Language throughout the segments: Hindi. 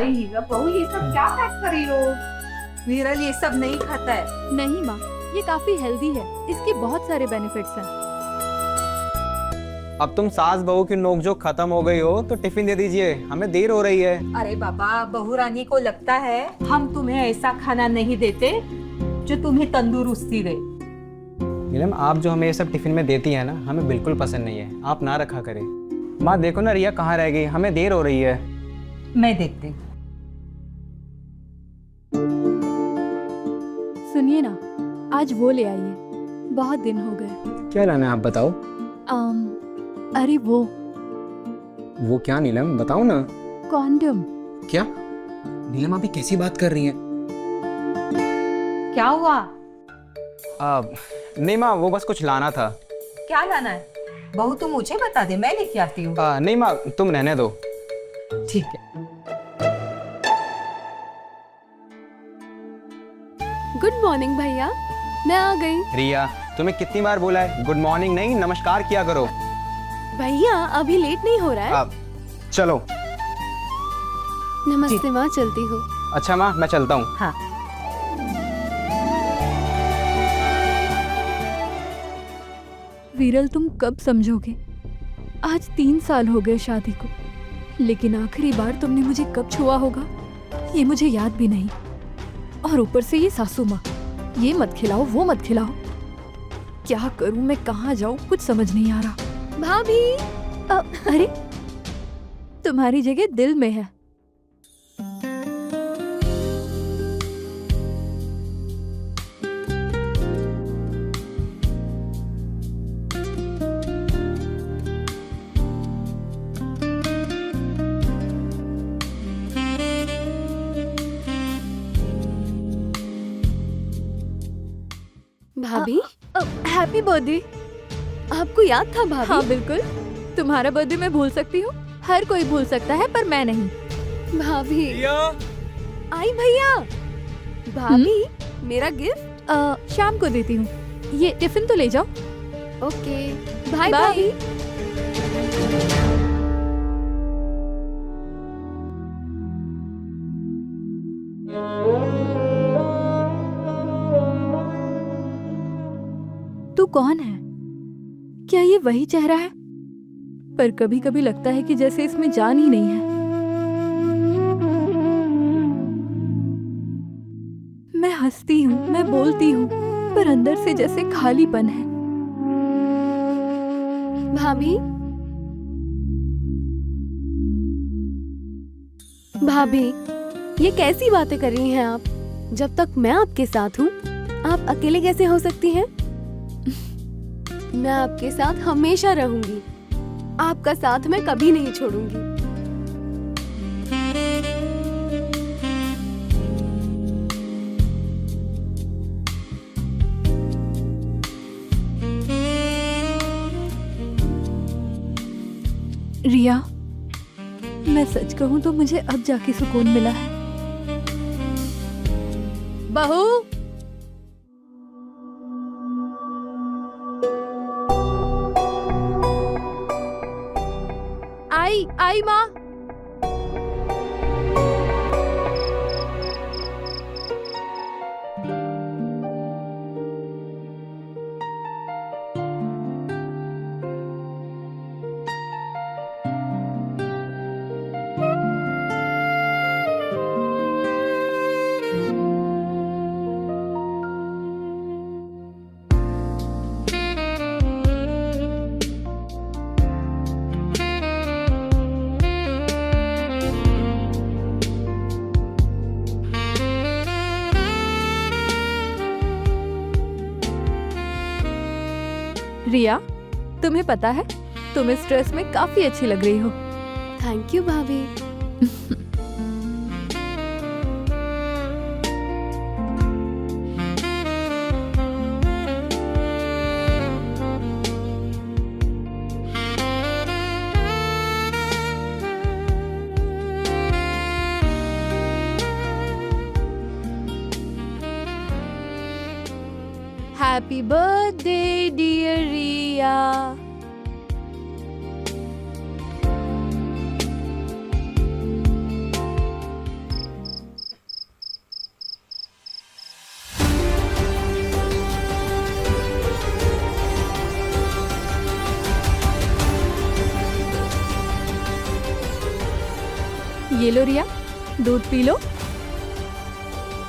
नहीं बहू, ये सब क्या पैक कर रही हो? विरल ये सब नहीं खाता है। नहीं माँ, ये काफी हेल्दी है, इसके बहुत सारे बेनिफिट्स हैं। अब तुम सास बहू की नोकझोंक खत्म हो गई हो तो टिफिन दे दीजिए, हमें देर हो रही है। अरे बाबा, बहू रानी को लगता है हम तुम्हें ऐसा खाना नहीं देते जो तुम्हें तंदुरुस्ती दे। नीलम, आप जो हमें ये सब टिफिन में देती है ना, हमें बिल्कुल पसंद नहीं है, आप ना रखा करें। माँ देखो ना, रिया कहाँ रह गई, हमें देर हो रही है। मैं देखती। सुनिए ना, आज वो ले आइए, बहुत दिन हो गए। क्या लाना है आप बताओ। अरे वो क्या नीलम, बताओ ना। कॉन्डम। क्या नीलम, आप ये कैसी बात कर रही हैं? क्या हुआ? नहीं माँ, वो बस कुछ लाना था। क्या लाना है? बहू तुम मुझे बता दे, मैं लेके आती हूँ। नहीं माँ, तुम रहने दो। ठीक है। गुड मॉर्निंग भैया, मैं आ गई। रिया, तुम्हें कितनी बार बोला है गुड मॉर्निंग नहीं, नमस्कार किया करो। भैया अभी लेट नहीं हो रहा है? चलो। नमस्ते माँ, चलती हूँ। अच्छा माँ, मैं चलता हूँ। हाँ। विरल, तुम कब समझोगे? आज 3 साल हो गए शादी को, लेकिन आखिरी बार तुमने मुझे कब छुआ होगा ये मुझे याद भी नहीं। और ऊपर से ये सासू माँ, ये मत खिलाओ वो मत खिलाओ। क्या करूं मैं, कहाँ जाऊं, कुछ समझ नहीं आ रहा। भाभी, अरे तुम्हारी जगह दिल में है। भाभी, हैप्पी बर्थडे। आपको याद था भाभी? हाँ बिल्कुल, तुम्हारा बर्थडे मैं भूल सकती हूँ, हर कोई भूल सकता है पर मैं नहीं। भाभी आई भैया। भाभी मेरा गिफ्ट शाम को देती हूँ, ये टिफिन तो ले जाओ। Okay bye bye. तू कौन है? क्या ये वही चेहरा है? पर कभी कभी लगता है कि जैसे इसमें जान ही नहीं है। मैं हंसती हूँ, मैं बोलती हूँ, पर अंदर से जैसे खालीपन है। भाभी, भाभी ये कैसी बातें कर रही हैं आप? जब तक मैं आपके साथ हूँ, आप अकेले कैसे हो सकती हैं? मैं आपके साथ हमेशा रहूंगी, आपका साथ मैं कभी नहीं छोड़ूंगी। रिया, मैं सच कहूं तो मुझे अब जाके सुकून मिला है। बहू, आई माँ। रिया, तुम्हें पता है तुम इस ड्रेस में काफी अच्छी लग रही हो। थैंक यू भाभी। Happy birthday, dear Riya. ये लो रिया, दूध पी लो।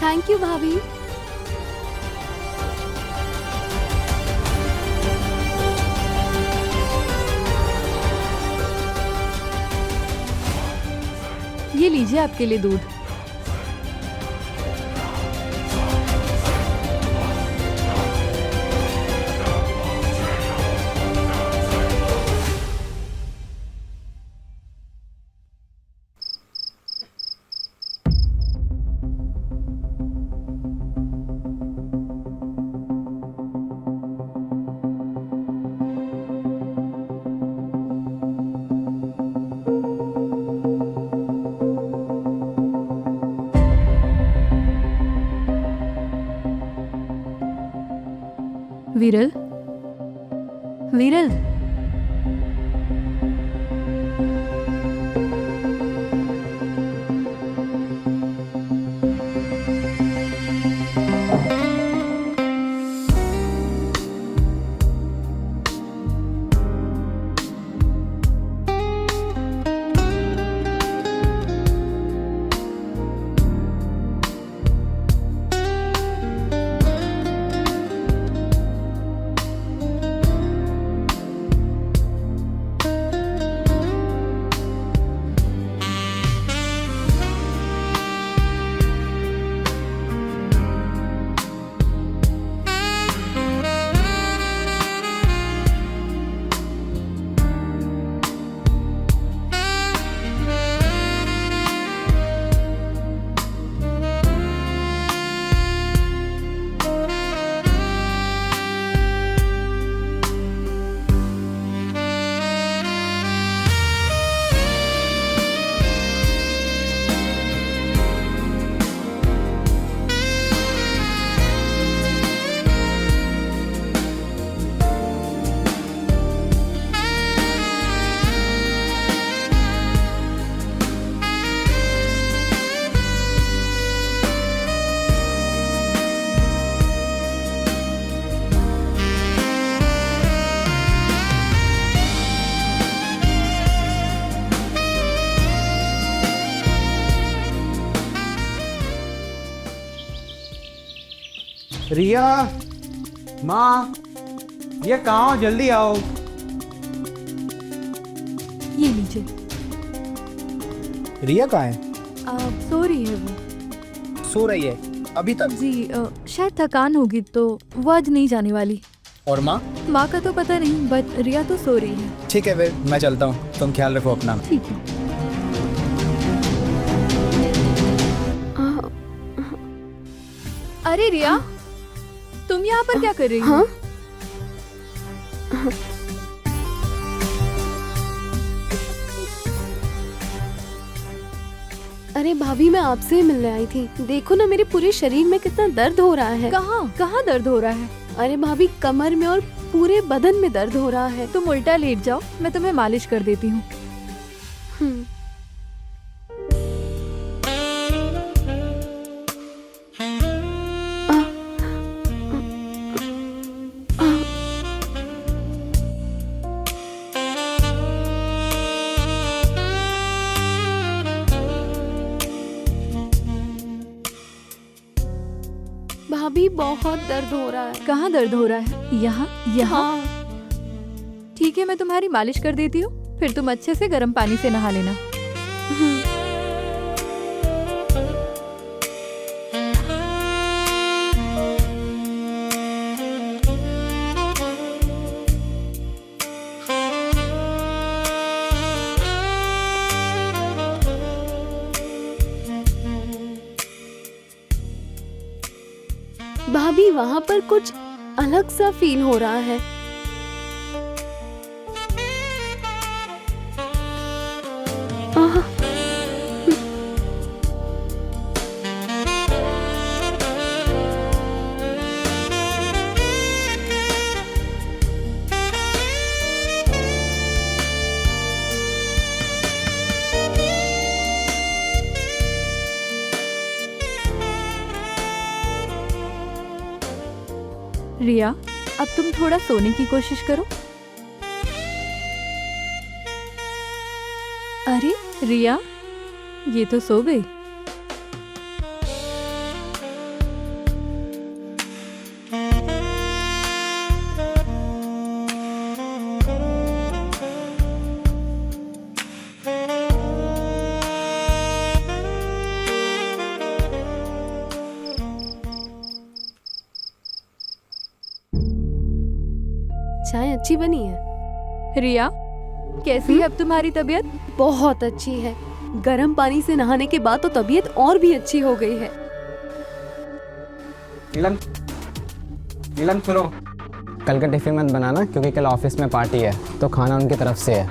थैंक यू भाभी। ये लीजिए आपके लिए दूध। विरल, विरल, रिया, माँ, ये कहाँ हो? जल्दी आओ। ये लीजिए। रिया कहाँ है? सो रही है वो। सो रही है अभी तक? जी शायद थकान होगी तो वो आज नहीं जाने वाली। और माँ? माँ का तो पता नहीं, बट रिया तो सो रही है। ठीक है फिर मैं चलता हूँ, तुम ख्याल रखो अपना। ठीक है। अरे रिया, तुम यहाँ पर क्या कर रही हो? अरे भाभी मैं आपसे ही मिलने आई थी। देखो ना मेरे पूरे शरीर में कितना दर्द हो रहा है। कहाँ कहाँ दर्द हो रहा है? अरे भाभी कमर में और पूरे बदन में दर्द हो रहा है। तुम उल्टा लेट जाओ, मैं तुम्हें मालिश कर देती हूँ। हम्म। भाभी बहुत दर्द हो रहा है। कहाँ दर्द हो रहा है? यहाँ यहाँ? ठीक है, मैं तुम्हारी मालिश कर देती हूँ, फिर तुम अच्छे से गर्म पानी से नहा लेना। भाभी वहाँ पर कुछ अलग सा फील हो रहा है। आह, रिया, अब तुम थोड़ा सोने की कोशिश करो। अरे रिया, ये तो सो गई। चाय अच्छी बनी है। रिया, कैसी है अब तुम्हारी तबीयत? बहुत अच्छी है। गर्म पानी से नहाने के बाद तो तबीयत और भी अच्छी हो गई है। नीलम, नीलम सुनो, कल का टिफिन मत बनाना क्योंकि कल ऑफिस में पार्टी है तो खाना उनकी तरफ से है।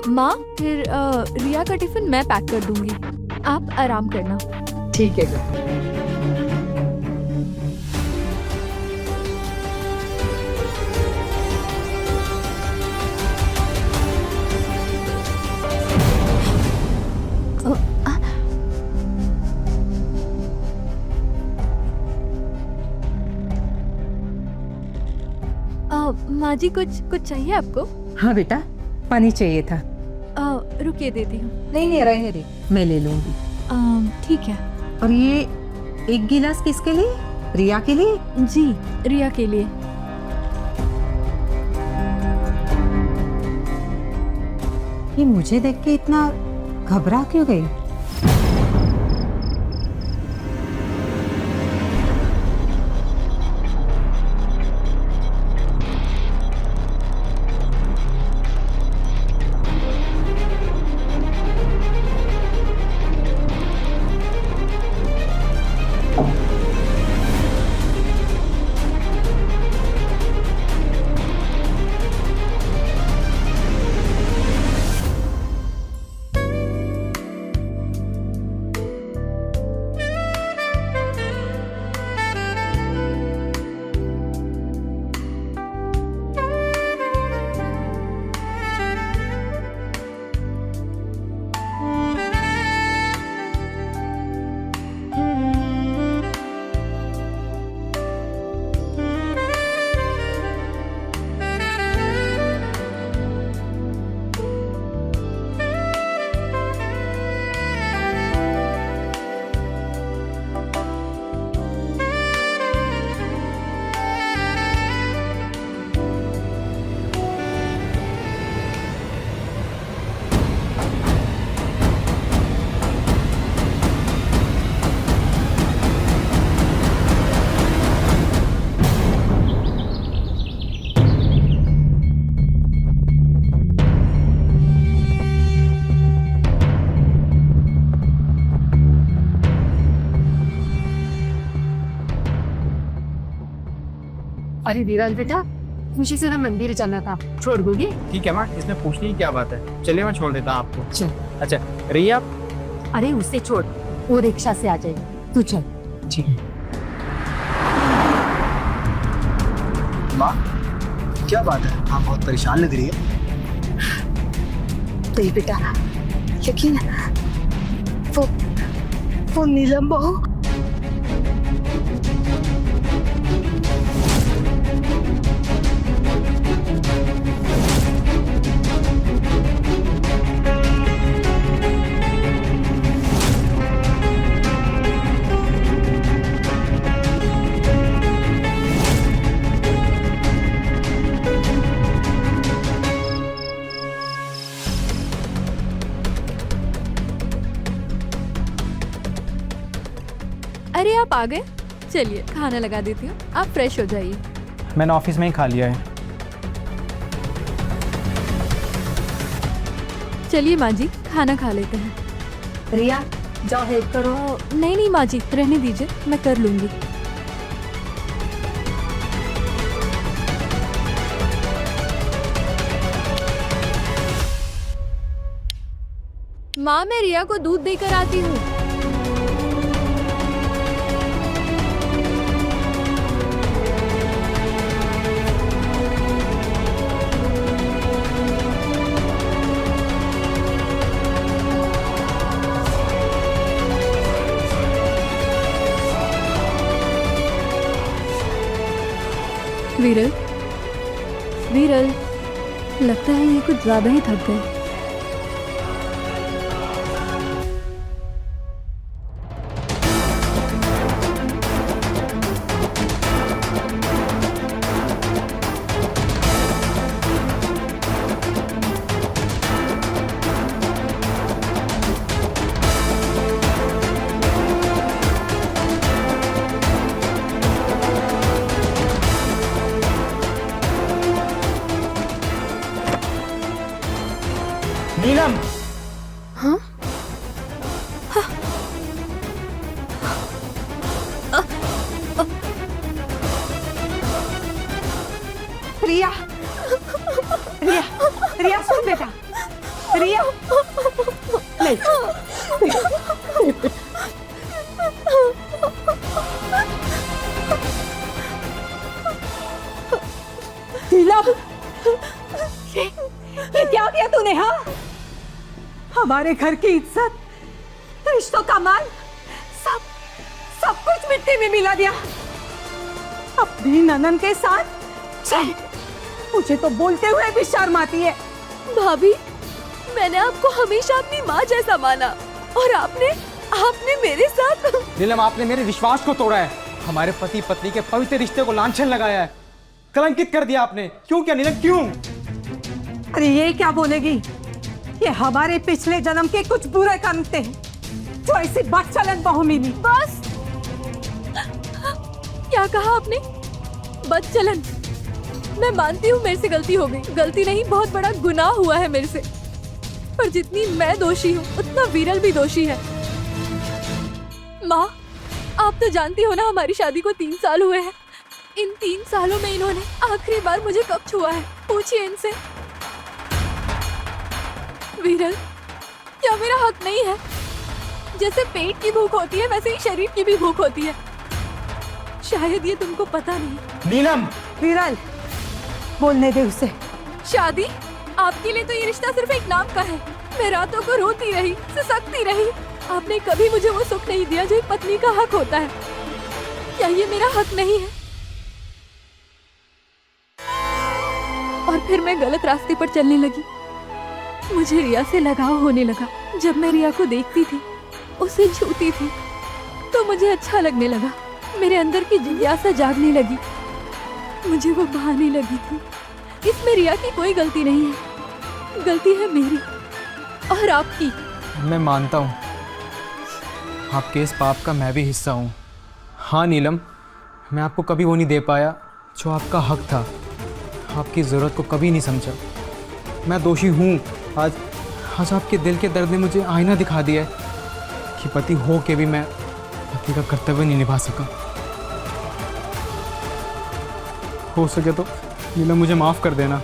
माँ, फिर रिया का टिफिन मैं पैक कर दूंगी, आप आराम करना। ठीक है। माँ जी, कुछ चाहिए आपको? हाँ बेटा, पानी चाहिए था। रुकिए, देती हूँ। नहीं रहने दे, मैं ले लूंगी। ठीक है। और ये एक गिलास किसके लिए? रिया के लिए? जी, रिया के लिए। ये मुझे देख के इतना घबरा क्यों गई? अरे विराज बेटा, मुझे जरा मंदिर जाना था, छोड़ दोगे? ठीक है माँ, इसमें पूछने की क्या बात है। चलिए मैं छोड़ देता हूँ आपको। चल। अच्छा रिया, अरे उसे छोड़, वो रिक्शा से आ जाएगी, तू चल। ठीक है। माँ, क्या बात है? आप बहुत परेशान लग रही है। तो ये बेटा, यकीन वो नीलम बहू अरे आप आ गए, चलिए खाना लगा देती हूँ, आप फ्रेश हो जाइए। मैंने ऑफिस में ही खा लिया है। चलिए माँ जी, खाना खा लेते हैं। रिया, जाओ हेल्प करो। नहीं माँ जी, रहने दीजिए, मैं कर लूंगी। माँ, मैं रिया को दूध देकर आती हूँ। विरल, विरल, लगता है ये कुछ ज्यादा ही थक गए। रिया रिया रिया सुन बेटा, रिया नहीं नीलम, ये क्या किया तूने? हाँ, हमारे घर की इज्जत, रिश्तों का मान, सब सब कुछ मिट्टी में मिला दिया अपनी ननन के साथ। चल, मुझे तो बोलते हुए भी शर्म आती है। भाभी, मैंने आपको हमेशा अपनी माँ जैसा माना और आपने मेरे साथ। नीलम, आपने मेरे विश्वास को तोड़ा है, हमारे पति पत्नी के पवित्र रिश्ते को लांछन लगाया है, कलंकित कर दिया आपने। क्यों किया नीलम, क्यों? अरे ये क्या बोलेगी? ये हमारे पिछले जन्म के कुछ बुरे कर्म थे जो ऐसी बदचलन बहू मिली। बस, क्या कहा आपने? बदचलन? मैं मानती हूँ मेरे से गलती हो गई, गलती नहीं बहुत बड़ा गुनाह हुआ है मेरे से, पर जितनी मैं दोषी हूँ उतना विरल भी दोषी है। माँ, आप तो जानती हो ना हमारी शादी को 3 साल हुए हैं। इन 3 सालों में इन्होंने आखिरी बार मुझे कब छुआ है? पूछिए इनसे। विरल, क्या मेरा हक नहीं है? जैसे पेट की भूख होती है वैसे ही शरीर की भी भूख होती है, शायद ये तुमको पता नहीं। नीलम, विरल, बोलने दे उसे। शादी आपके लिए तो ये रिश्ता सिर्फ एक नाम का है। मैं रातों को रोती रही, सिसकती रही। आपने कभी मुझे वो सुख नहीं दिया जो एक पत्नी का हक होता है। क्या ये मेरा हक नहीं है? और फिर मैं गलत रास्ते पर चलने लगी। मुझे रिया से लगाव होने लगा। जब मैं रिया को देखती थी, उसे छूती थी, तो मुझे अच्छा लगने लगा। मेरे अंदर की जिज्ञासा जागने लगी। मुझे वो भाने लगी थी। इसमें रिया की कोई गलती नहीं है, गलती है मेरी और आपकी। मैं मानता हूँ आपके इस पाप का मैं भी हिस्सा हूँ। हाँ नीलम, मैं आपको कभी वो नहीं दे पाया जो आपका हक था, आपकी ज़रूरत को कभी नहीं समझा। मैं दोषी हूँ। आज आपके दिल के दर्द ने मुझे आईना दिखा दिया है कि पति हो के भी मैं पति का कर्तव्य नहीं निभा सका। हो सके तो नीलम मुझे माफ़ कर देना।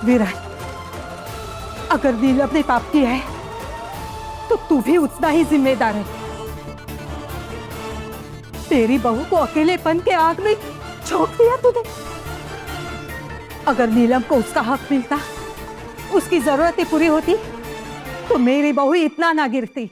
विरल, अगर नीलम ने पाप किया है तो तू भी उतना ही जिम्मेदार है। तेरी बहू को अकेलेपन के आग में झोंक दिया तूने। अगर नीलम को उसका हक मिलता, उसकी जरूरतें पूरी होती, तो मेरी बहू इतना ना गिरती।